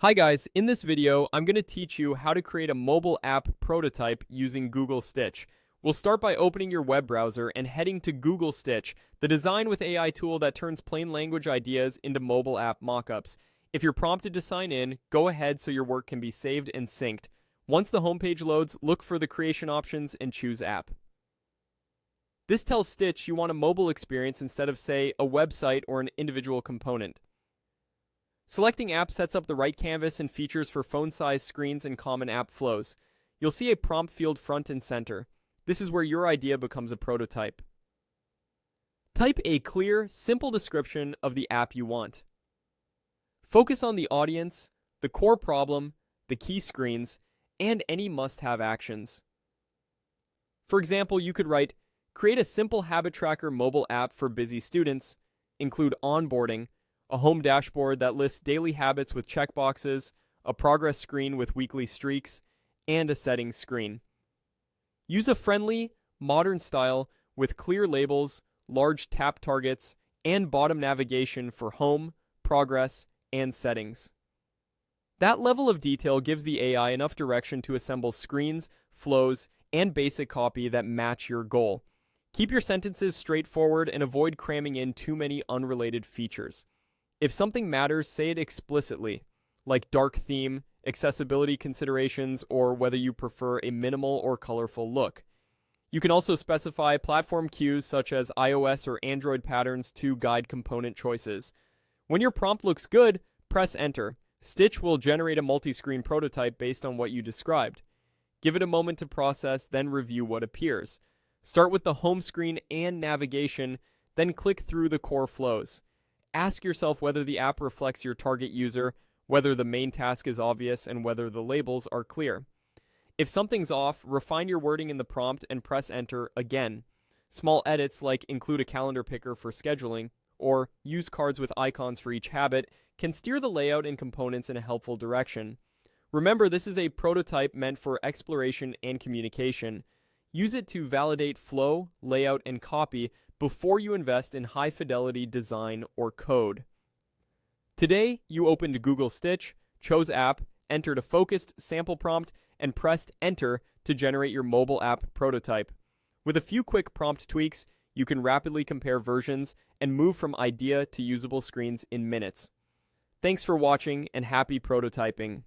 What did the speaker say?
Hi guys, in this video, I'm going to teach you how to create a mobile app prototype using Google Stitch. We'll start by opening your web browser and heading to Google Stitch, the design with AI tool that turns plain language ideas into mobile app mockups. If you're prompted to sign in, go ahead so your work can be saved and synced. Once the homepage loads, look for the creation options and choose app. This tells Stitch you want a mobile experience instead of, say, a website or an individual component. Selecting app sets up the right canvas and features for phone-sized screens and common app flows. You'll see a prompt field front and center. This is where your idea becomes a prototype. Type a clear, simple description of the app you want. Focus on the audience, the core problem, the key screens, and any must-have actions. For example, you could write, create a simple habit tracker mobile app for busy students, include onboarding, a home dashboard that lists daily habits with checkboxes, a progress screen with weekly streaks, and a settings screen. Use a friendly, modern style with clear labels, large tap targets, and bottom navigation for home, progress, and settings. That level of detail gives the AI enough direction to assemble screens, flows, and basic copy that match your goal. Keep your sentences straightforward and avoid cramming in too many unrelated features. If something matters, say it explicitly, like dark theme, accessibility considerations, or whether you prefer a minimal or colorful look. You can also specify platform cues such as iOS or Android patterns to guide component choices. When your prompt looks good, press enter. Stitch will generate a multi-screen prototype based on what you described. Give it a moment to process, then review what appears. Start with the home screen and navigation, then click through the core flows. Ask yourself whether the app reflects your target user, whether the main task is obvious, and whether the labels are clear. If something's off, refine your wording in the prompt and press enter again. Small edits like include a calendar picker for scheduling or use cards with icons for each habit can steer the layout and components in a helpful direction. Remember, this is a prototype meant for exploration and communication. Use it to validate flow, layout, and copy before you invest in high-fidelity design or code. Today, you opened Google Stitch, chose app, entered a focused sample prompt, and pressed enter to generate your mobile app prototype. With a few quick prompt tweaks, you can rapidly compare versions and move from idea to usable screens in minutes. Thanks for watching and happy prototyping.